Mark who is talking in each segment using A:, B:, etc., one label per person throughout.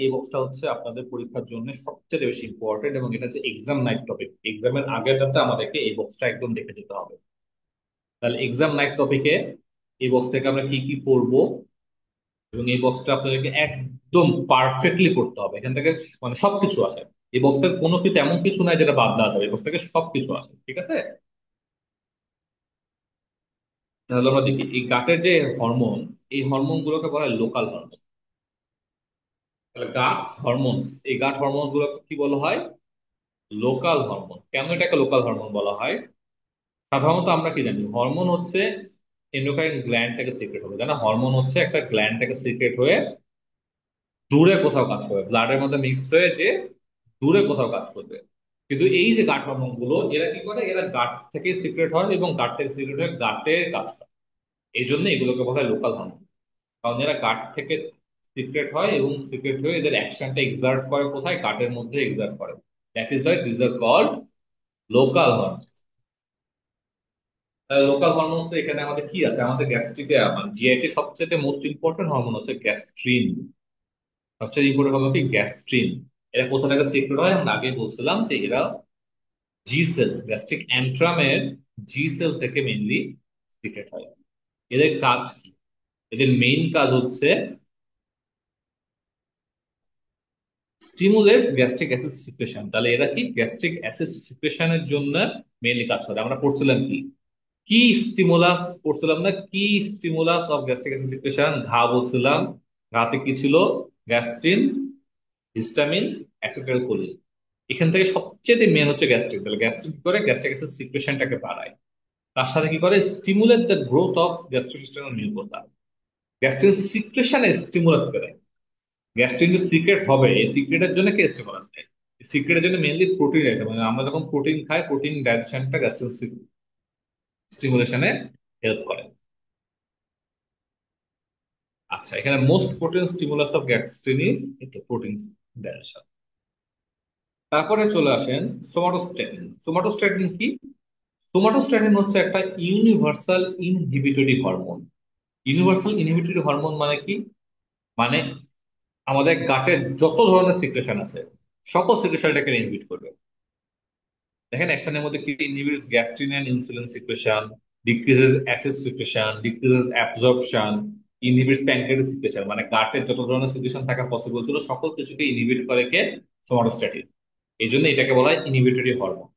A: এই বক্সটা হচ্ছে আপনাদের পরীক্ষার জন্য সবচেয়ে বেশি ইম্পর্টেন্ট, এবং এটা হচ্ছে এক্সাম নাইট টপিক। এক্সামের আগের রাতে আমাদেরকে এই বক্সটা একদম দেখে যেতে হবে। তাহলে এক্সাম নাইট টপিকে এই বক্স থেকে আমরা কি কি পড়বো, এবং এই বক্সটা আপনাদেরকে একদম পারফেক্টলি করতে হবে। এখান থেকে মানে সবকিছু আছে। এই বক্সের কোনো কিছু এমন কিছু নাই যেটা বাদ দেওয়া যাবে, এই বক্স থেকে সবকিছু আছে, ঠিক আছে? তাহলে আমরা দেখি এই গাটের যে হরমোন, এই হরমোন গুলোকে বলা হয় লোকাল হরমোন। তাহলে গাট হরমোনস, এই গাট হরমোনস গুলোকে কি বলা হয়? Local hormone. কেন এটাকে লোকাল হরমোন বলা হয়? সাধারণত আমরা কি জানি, হরমোন হচ্ছে এন্ডোক্রাইন গ্ল্যান্ড থেকে সিক্রেট হবে, তাই না? হরমোন হচ্ছে একটা গ্ল্যান্ড থেকে সিক্রেট হয়ে দূরে কোথাও কাজ করবে, ব্লাডের মধ্যে মিক্সড হয়ে যে দূরে কোথাও কাজ করবে। কিন্তু এই যে গাট হরমোন গুলো, এরা কি করে? এরা গাট থেকে সিক্রেট হয় এবং গাট থেকে সিক্রেট হয়ে গাটে কাজ করে। এই জন্য এগুলোকে বলা হয় লোকাল হরমোন। কারণ এরা গাট থেকে সিক্রেট হয় এবং সিক্রেট হয়ে এদের অ্যাকশনটা এক্সার্ট করে কোথায়? গাটের মধ্যে এক্সার্ট করে। That is why this are called local hormone. Local hormones এখানে আমাদের কি আছে? আমাদের গ্যাস্ট্রিকে মানে জিআইটি সবচেয়ে মোস্ট ইম্পর্টেন্ট হরমোন হচ্ছে গ্যাস্ট্রিন। সবচেয়ে ইম্পর্টেন্ট হরমোন কি? গ্যাস্ট্রিন। এরা কোথা থেকে সিক্রেট হয়? আমরা আগে বলছিলাম যে এরা জি সেল, গ্যাস্ট্রিক অ্যান্ট্রামের জি সেল থেকে মেইনলি সিক্রেট হয়। এদের কাজ কি? এদের মেইন কাজ হচ্ছে স্টিমুলেটস গ্যাস্ট্রিক অ্যাসিড সিক্রেশন। তাহলে এরা কি গ্যাস্ট্রিক অ্যাসিড সিক্রেশনের জন্য মেইনলি কাজ করে। আমরা পড়ছিলাম কি কি স্টিমুলাস পড়ছিলাম না? কি stimulus of gastric acid secretion? ঘা বলছিলাম। ঘাতে কি ছিল? Gastrin, histamine, acetylcholine. এখান থেকে সবচেয়ে মেন হচ্ছে গ্যাস্ট্রিক। তাহলে গ্যাস্ট্রিক কি করে? গ্যাস্ট্রিক অ্যাসিড সিক্রেশনটাকে বাড়ায়। তার সাথে কি করে? Stimulate the growth of gastrointestinal mucosa. Gastrin সিক্রেশনে স্টিমুলাস করে। গ্যাস্ট্রিন যে সিক্রেট হবে, এই সিক্রেটের জন্য কে স্টিমুলাস দেয়? সিক্রেটের জন্য মেইনলি প্রোটিন আছে, মানে আমরা যখন প্রোটিন খাই, প্রোটিন ডাইজেশনটা গ্যাস্ট্রিন স্টিমুলেশনে হেল্প করে। আচ্ছা, এখানে most protein stimulus of gastrin is protein digestion. তারপরে চলে আসেন সোমাটোস্ট্যাটিন। সোমাটোস্ট্যাটিন কি? সোমাটোস্ট্যাটিন হচ্ছে একটা universal inhibitory hormone. Universal inhibitory hormone মানে কি? মানে আমাদের গাটের যত ধরনের সিক্রেশন আছে, সকল সিক্রেশনটাকে ইনহিবিট করবে। দেখেন অ্যাকশনের মধ্যে কি inhibits gastrin and insulin secretion, decreases acid secretion, decreases absorption, inhibits pancreatic secretion. মানে গাটের যত ধরনের সিক্রেশন থাকা পসিবল ছিল সকল কিছুকে ইনহিবিট করে কে? সোমাটোস্ট্যাটিন। এই জন্য এটাকে বলা হয় ইনহিবিটরি হরমোন।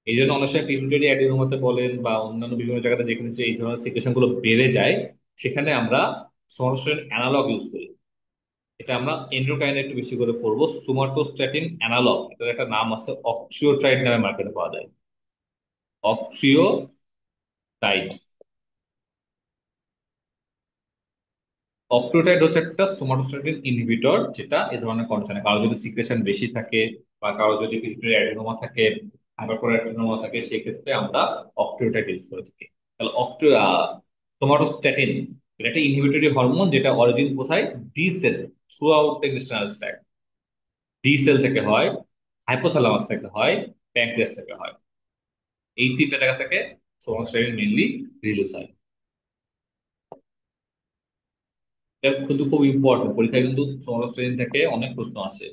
A: এই জন্য অনেক সময় পিটুইটারি অ্যাডিনোমাতে বলেন বা অন্যান্য বিভিন্ন জায়গাতে যেখানে যে এই ধরনের সিক্রেশন গুলো বেড়ে যায়, সেখানে আমরা সোমাটোস্ট্যাটিন অ্যানালগ ইউজ করি। এটা আমরা এন্ডোক্রাইনে একটু বেশি করে পড়বো। সোমাটোস্ট্যাটিন অ্যানালগ, এটার একটা নাম আছে অক্সিওট্রাইড নামে মার্কেটে পাওয়া যায়। অক্সিওটাইড। অক্সিওটাইড হচ্ছে একটা সোমাটোস্ট্যাটিন ইনহিবিটর, যেটা এই ধরনের কন্ডিশনে কারো যদি সিক্রেশন বেশি থাকে বা কারো যদি পিটুইটারি অ্যাডিনোমা থাকে, হাইপারপারোলেকটিনোমা থাকে, সেক্ষেত্রে আমরা অক্সিওটাইড ইউজ করে থাকি। তাহলে সোমাটোস্ট্যাটিন এটা একটা ইনহিবিটরি হরমোন, যেটা অরিজিন কোথায়? D cell, throughout the intestinal tract. D cell থেকে হয়, হাইপোথ্যালামাস থেকে হয়, প্যানক্রিয়াস থেকে হয়। এই তিনটা জায়গা থেকে সোমাটোস্ট্যাটিন মেইনলি রিলিজ হয়। এটা কিন্তু খুব ইম্পর্টেন্ট, পরীক্ষায় কিন্তু সোমাটোস্ট্যাটিন থেকে অনেক প্রশ্ন আসে।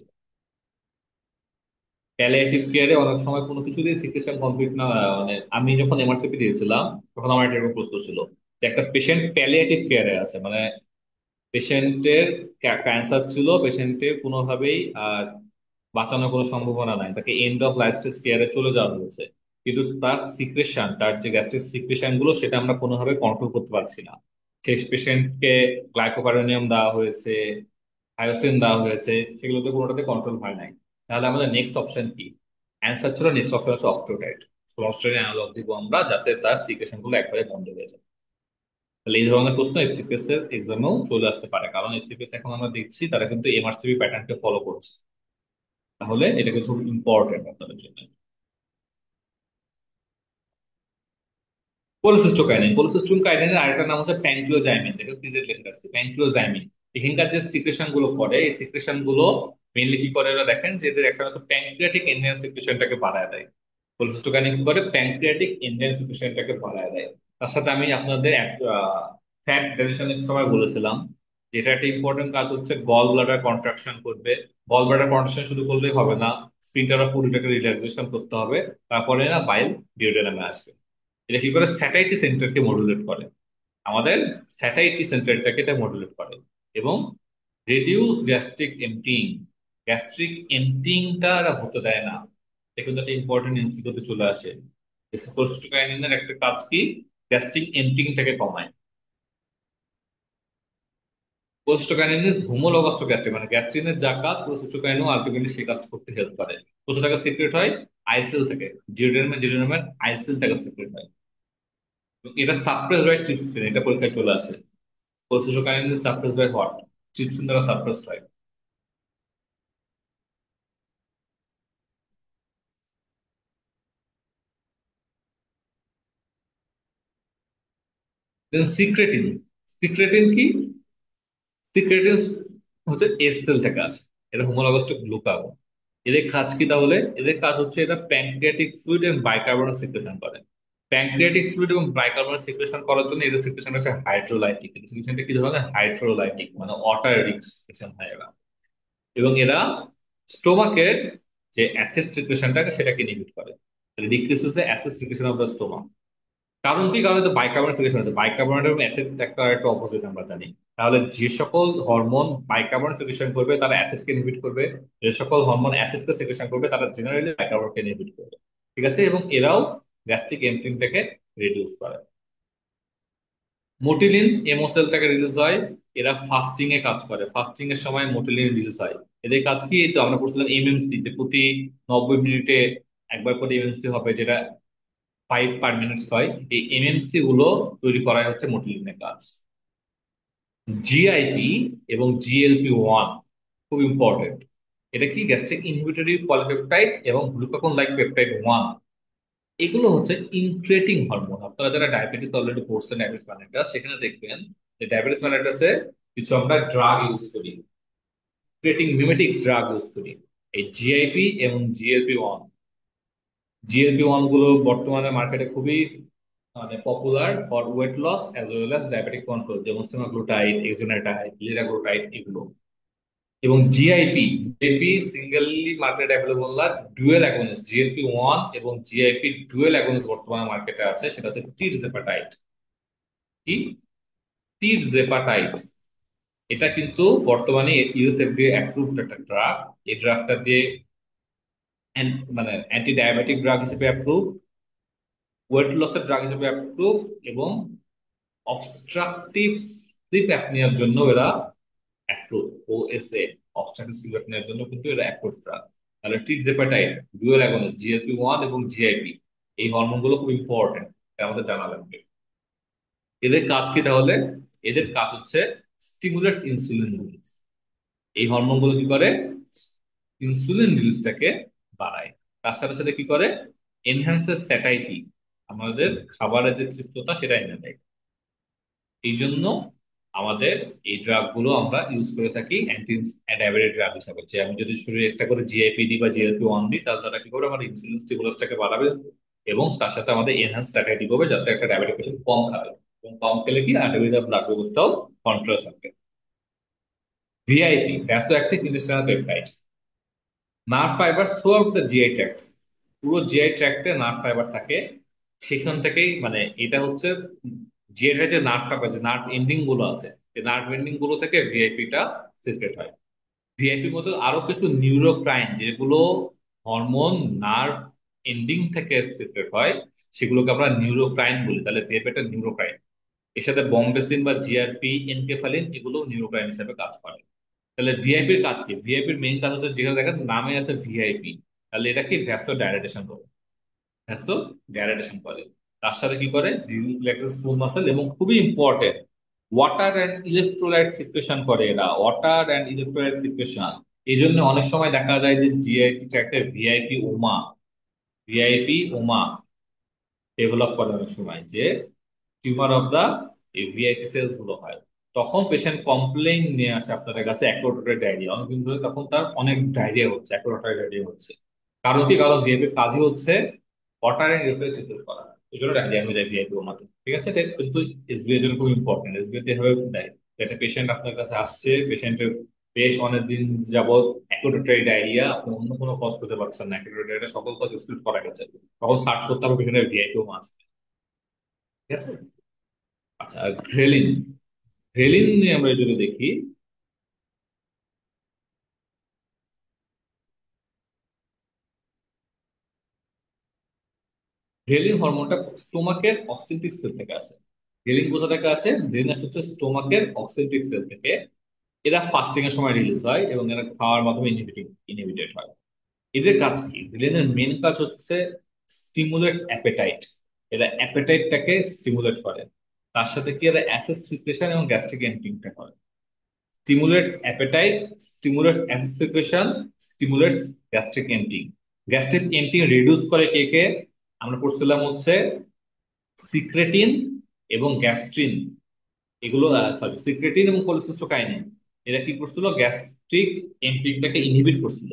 A: প্যালিয়েটিভ কেয়ারে অনেক সময় কোনো কিছু দিয়ে চিকিৎসা কমপ্লিট না, মানে আমি যখন এমআরসিপি দিয়েছিলাম তখন আমার একটা এরকম প্রশ্ন ছিল যে একটা পেশেন্ট প্যালিয়েটিভ কেয়ারে আছে, মানে পেশেন্টের ক্যান্সার ছিল, পেশেন্টের কোনোভাবেই আর বাঁচানোর কোনো সম্ভাবনা নাই, তাকে এন্ড অফ লাইফ স্টেজ কেয়ারে চলে যাওয়া হয়েছে। কিন্তু তার সিক্রেশন, তার যে গ্যাস্ট্রিক সিক্রেশন গুলো, সেটা আমরা কোনোভাবে কন্ট্রোল করতে পারছি না। সেই পেশেন্টকে গ্লাইকোকার্ডিনিয়াম দেওয়া হয়েছে, হায়োসিন দেওয়া হয়েছে, সেগুলোতে কোনোটাতে কন্ট্রোল হয় নাই। তাহলে আমাদের নেক্সট অপশন কি? অ্যান্সার ছিল, নেক্সট অপশন হচ্ছে অক্টোটাইড। সোলাস্টেরন অ্যানালগ দিব আমরা, যাতে তার সিক্রেশন গুলো একবারে বন্ধ হয়ে যায়। তাহলে এই ধরনের প্রশ্ন এফসিপিএস এর এক্সামেও চলে আসতে পারে, কারণ এফসিপিএস এখন আমরা দেখছি তারা কিন্তু এমআরসিপি প্যাটার্নকে ফলো করছে। তাহলে এটা কিন্তু খুব ইম্পর্টেন্ট আপনাদের জন্য। কোলেসিস্টোকাইনিন, কোলেসিস্টোকাইনিনের আরেকটা নাম হচ্ছে প্যানক্লিওজাইমিন, যেটা পিজেড লেখা আছে প্যানক্লিওজাইমিন। এখানকার যে সিক্রেশন গুলো করে, এই সিক্রেশন গুলো মেইনলি কি করে? এরা দেখেন যে এদের একটা হচ্ছে প্যানক্রিয়াটিক এনজাইম সিক্রেশনটাকে বাড়ায় দেয়। কোলেসিস্টোকাইনিন কি করে? প্যানক্রিয়াটিক এনজাইম সিক্রেশনটাকে বাড়ায় দেয়। তার সাথে আমি আপনাদের ফ্যাট ডাইজেশনের সময় বলেছিলাম যেটা একটা ইম্পর্টেন্ট কাজ হচ্ছে গল ব্লাডার কন্ট্রাকশন করবে। গল ব্লাডার কন্ট্রাকশন শুধু করলেই হবে না, স্ফিংটার অফ ফুডটাকে রিল্যাক্সেশন করতে হবে, তারপরে না বাইল ডিউওডেনামে আসবে। এটা কি করে? স্যাটাইটি সেন্টারকে মডুলেট করে, আমাদের স্যাটাইটি সেন্টারটাকে এটা মডুলেট করে। এবং রেডিউস গ্যাস্ট্রিক এমটিং, গ্যাস্ট্রিক এমটিংটা হতে দেয় না। এটা কিন্তু একটা ইম্পর্টেন্ট ইনস্টিটিউটে চলে আসে। কোস্টোকাইনিনের একটা কাজ কি? গ্যাস্ট্রিক এমটিংটাকে কমায়। কোস্টোকাইনিন হোমোলগাস টু গ্যাস্ট্রিক, মানে গ্যাস্ট্রিনের যা কাজ কোস্টোকাইনও আলটিমেটলি সেই কাজটা করতে হেল্প করে। কোথা থেকে সিক্রেট হয়? আইসেল থেকে, জিওডেনামের আইসেল থেকে সিক্রেট হয়। এবং এটা সাপ্রেস বাই ট্রিপসিন, এটা পরীক্ষায় চলে আসে। কোস্টোকাইনিন সাপ্রেস বাই হোয়াট? ট্রিপসিন দ্বারা সাপ্রেসড হয়। দেন সিক্রেটিন, সিক্রেটিন কি? সিক্রেটিন হচ্ছে এস সেল থেকে আসে, এটা হোমোলগাস টু গ্লুকাগন। এদের কাজ কি তাহলে? এদের কাজ হচ্ছে এটা প্যানক্রিয়াটিক ফ্লুইড এবং বাইকার্বনেট সিক্রেশন করে। প্যানক্রিয়াটিক ফ্লুইড এবং বাইকার্বনেট সিক্রেশন করার জন্য এদের সিক্রেশন হচ্ছে হাইড্রোলাইটিক। এদের সিক্রেশনটা কি ধরনের? হাইড্রোলাইটিক, মানে ওয়াটার রিচ সিক্রেশন হয় এরা। এবং এরা স্টোমাকের যে অ্যাসিড সিক্রেশনটা সেটাকে ইনহিবিট করে, decreases the acid secretion of the stomach. কারণ কি? কারণ বাইকার্বনেট সিক্রেশন হচ্ছে, বাইকার্বনেট এবং অ্যাসিড একটা অপোজিট আমরা জানি। তাহলে যে সকল হরমোন বাইকার্বনেট সিক্রেশন করবে তারা অ্যাসিডকে ইনহিবিট করবে, যে সকল হরমোন অ্যাসিডকে সিক্রেশন করবে তারা জেনারেলি বাইকার্বনেটকে ইনহিবিট করবে। ঠিক আছে? এবং এরাও গ্যাস্ট্রিক এমটিনটাকে রিডিউস করে। মোটিলিন এমোসেলটাকে রিলিজ হয়। এরা ফাস্টিং এ কাজ করে, ফাস্টিং এর সময় মোটিলিন রিলিজ হয়। এদের কাজ কি? এই তো আমরা পড়ছিলাম এমএমসি, যে প্রতি 90 মিনিটে একবার করে এমএমসি হবে, যেটা 5 পার মিনিট হয়। এই এমএমসি গুলো তৈরি করাই হচ্ছে মোটিলিনের কাজ। জিআইপি এবং জিএলপি 1 খুব ইম্পর্টেন্ট। এটা কি? গ্যাস্ট্রিক ইনহিবিটরি পলিপেপটাইড এবং গ্লুকাগন লাইক পেপটাইড 1। এগুলো হচ্ছে ইনক্রেটিং হরমোন। আপনারা যারা ডায়াবেটিস অলরেডি পড়ছেন, ডায়াবেটিস mellitus, সেখানে দেখবেন যে ডায়াবেটিস mellitusে কিছু আমরা ড্রাগ ইউজ করি, ক্রিয়েটিং মিমেটিক্স ড্রাগ ইউজ করি। এই জিআইপি এবং জিএলপি 1 গুলো বর্তমানে মার্কেটে খুবই মানে popular for weight loss as well as diabetic control, যেমন সেমাগ্লুটাইড, এক্সোনাইটাইড, লিরাগ্লুটাইড এগুলো। এবং জিআইপি সিঙ্গেলি মার্কেট অ্যাভেলেবল না, ডুয়েল অ্যাগোনিস্ট জিএলপি 1 এবং জিআইপি ডুয়েল অ্যাগোনিস্ট বর্তমানে মার্কেটে আছে, সেটা হচ্ছে টিরজেপাটাইড। কি? টিরজেপাটাইড। এটা কিন্তু বর্তমানে ইউএসএফডিএ অ্যাপ্রুভড একটা ড্রাগ। এই ড্রাগটা দিয়ে মানে অ্যান্টি ডায়াবেটিক ড্রাগ হিসেবে অ্যাপ্রুভ, ওয়েট লসের ড্রাগ হিসেবে অ্যাপ্রুভ, এবং অবস্ট্রাকটিভ স্লিপ অ্যাপনিয়ার জন্য এরা অ্যাপ্রুভ। ওএসএ, অবস্ট্রাকটিভ স্লিপ অ্যাপনিয়ার জন্য কিন্তু এরা অ্যাপ্রুভ ড্রাগ। তাহলে টিরজেপাটাইড, ডুয়াল অ্যাগনিস্ট জিএলপি 1 এবং জিআইপি, এই হরমোন গুলো খুব ইম্পর্টেন্ট, এটা আমাদের জানা লাগবে। এদের কাজ কি তাহলে? এদের কাজ হচ্ছে স্টিমুলেটস ইনসুলিন রিলিজ। এই হরমোন গুলো কি করে? ইনসুলিন রিলিজটাকে বাড়ায়। তার সাথে সাথে কি করে? এনহ্যান্সের স্যাটাইটি, আমাদের খাবারের যে তৃপ্ততা সেটা এনে দেয়। এই জন্য আমাদের এই ড্রাগ গুলো আমরা ইউজ করে থাকি অ্যান্টি ডায়াবেটিক ড্রাগ হিসাবে। যে আমি যদি শরীরে এক্সট্রা করে জিআইপি দিই বা জিএলপি 1 দিই, তাহলে তারা কি করবে? আমাদের ইনসুলিন স্টিমুলাসটাকে বাড়াবে এবং তার সাথে আমাদের এনহ্যান্স স্যাটাইটি করবে, যাতে একটা ডায়াবেটিক পেশেন্ট কম খাবে। এবং কম খেলে কি আলটিমেটলি ব্লাড গ্লুকোজটাও কন্ট্রোল থাকবে। VIP, vaso active intestinal peptide, nerve fibre throughout the GI tract. পুরো জিআই ট্র্যাক্টে নার্ভ ফাইবার থাকে। সেখান থেকেই মানে এটা হচ্ছে জিআই যে নার্ভ ফাইবার, যে নার্ভ এন্ডিং গুলো আছে, এই নার্ভ এন্ডিং গুলো থেকে ভিআইপিটা সিক্রেট হয়। ভিআইপির মধ্যে আরো কিছু নিউরোক্রাইন, যেগুলো হরমোন নার্ভ এন্ডিং থেকে সিক্রেট হয়, সেগুলোকে আমরা নিউরোক্রাইন বলি। তাহলে ভিআইপিটা নিউরোক্রাইন। এর সাথে বম্বেসিন বা জিআরপি, এনকেফালিন, এগুলো নিউরোক্রাইন হিসেবে কাজ করে। তাহলে ভিআইপির কাজ কি? ভিআইপির মেইন কাজ হচ্ছে, যেখানে দেখেন নামে আছে ভিআইপি, তাহলে এটা কি? ভ্যাসো ডাইলেটেশন করে, ভ্যাসো ডাইলেটেশন করে। তার সাথে কি করে? রিল্যাক্সেস স্মুথ মাসেল, এবং খুবই important, water and electrolyte secretion করে এরা, ওয়াটার অ্যান্ড ইলেকট্রোলাইট সিক্রেশন। এই জন্য অনেক সময় দেখা যায় যে জিআইটি ট্র্যাক্টে ভিআইপি ওমা ডেভেলপ করে অনেক সময়, যে tumour of the VIP cells গুলো হয়। তখন পেশেন্ট কমপ্লেইন নিয়ে আসে আপনাদের কাছে অ্যাক্রোটোটাইড ডায়রিয়া, অনেকদিন ধরে তখন তার অনেক ডায়রিয়া হচ্ছে, অ্যাক্রোটোটাইড ডায়রিয়া হচ্ছে। কারণ কি? কারণ ভিআইপির কাজই হচ্ছে ওয়াটার এন্ড রিফ্রেশ করা। এই জন্য ডায়রিয়া হয়ে যায় ভিআইপি ওমাতে। ঠিক আছে? এটা কিন্তু এসবিআই এর জন্য খুব ইম্পর্টেন্ট, এসবিআই তে এভাবে দেয়। একটা পেশেন্ট আপনার কাছে আসছে, পেশেন্টের বেশ অনেকদিন যাবত অ্যাকুরেটরি ডায়রিয়া, আপনি অন্য কোনো কজ করতে পারছেন না, অ্যাকুরেটরি ডায়রিয়া সকল কজ এক্সক্লুড করা গেছে, তখন সার্চ করতে হবে পেশেন্টের ভিআইপিও আছে। ঠিক আছে। আচ্ছা, ঘ্রেলিন। ঘ্রেলিন নিয়ে আমরা যদি দেখি, ঘ্রেলিন হরমোনটা স্টোমাকের অক্সিনটিক সেল থেকে আসে। ঘ্রেলিন কোথা থেকে আসে? ঘ্রেলিন আসে হচ্ছে স্টোমাকের অক্সিনটিক সেল থেকে। এরা ফাস্টিং এর সময় রিলিজ হয় এবং এরা খাওয়ার মাধ্যমে ইনহিবিটেড হয়। এদের কাজ কি? ভিলেনের মেন কাজ হচ্ছে স্টিমুলেট অ্যাপেটাইট। এরা অ্যাপেটাইটটাকে স্টিমুলেট করে। তার সাথে কি এরা অ্যাসিড সিক্রেশন এবং গ্যাস্ট্রিক এমপিংটা করে। Stimulates appetite, stimulates acid secretion, stimulates gastric emptying. Gastric emptying reduce করে কে কে? আমরা পড়ছিলাম হচ্ছে সিক্রেটিন এবং গ্যাস্ট্রিন। এগুলো সরি, সিক্রেটিন এবং কোলেসিস্টোকাইনিন। এরা কি করছিল? গ্যাস্ট্রিক এমপিংটাকে ইনহিবিট করছিল।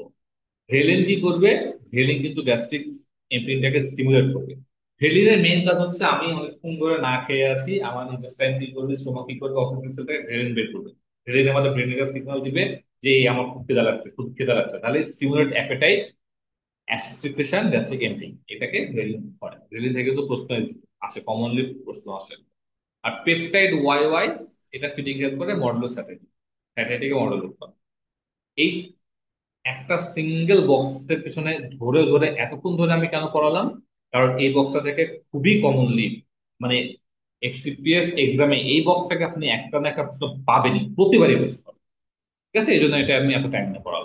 A: ভ্রেলিন কি করবে? ভ্রেলিন কিন্তু গ্যাস্ট্রিক এমপ্লিনটাকে স্টিমুলেট করবে। ভ্রেলিনের মেইন কাজ হচ্ছে আমি অনেকক্ষণ ধরে না খেয়ে আছি, আমার ইন্টেস্টাইন কি করবে, স্টোমাক কি করবে, অপোজিট সেলটাকে ভ্রেলিন বের করবে। ভ্রেলিন আমাদের ব্রেনের সিগন্যাল দিবে যে এই আমার খুব খিদা লাগছে, খুব খিদা লাগছে, তাহলে stimulate appetite, acid secretion, gastric emptying, এটাকে ভ্রেলিন করে। ভ্রেলিন থেকে তো প্রশ্ন আসে, কমনলি প্রশ্ন আসে। আর পেপটাইড ওয়াই ওয়াই, এটা ফিডিং হেল্প করে মডুলো স্যাটাইটিক, স্যাটাইটিকে মডুলেট করে। এই একটা সিঙ্গেল বক্সের পিছনে ধরে ধরে এতক্ষণ ধরে আমি কেন পড়ালাম? কারণ এই বক্সটা থেকে খুবই কমনলি, মানে এফসিপিএস এক্সামে এই বক্স থেকে আপনি একটা না একটা প্রশ্ন পাবেনই, প্রতিবারই প্রশ্ন পাবেন। ঠিক আছে, এই জন্য এটা আমি এত টাইম না পড়ালাম।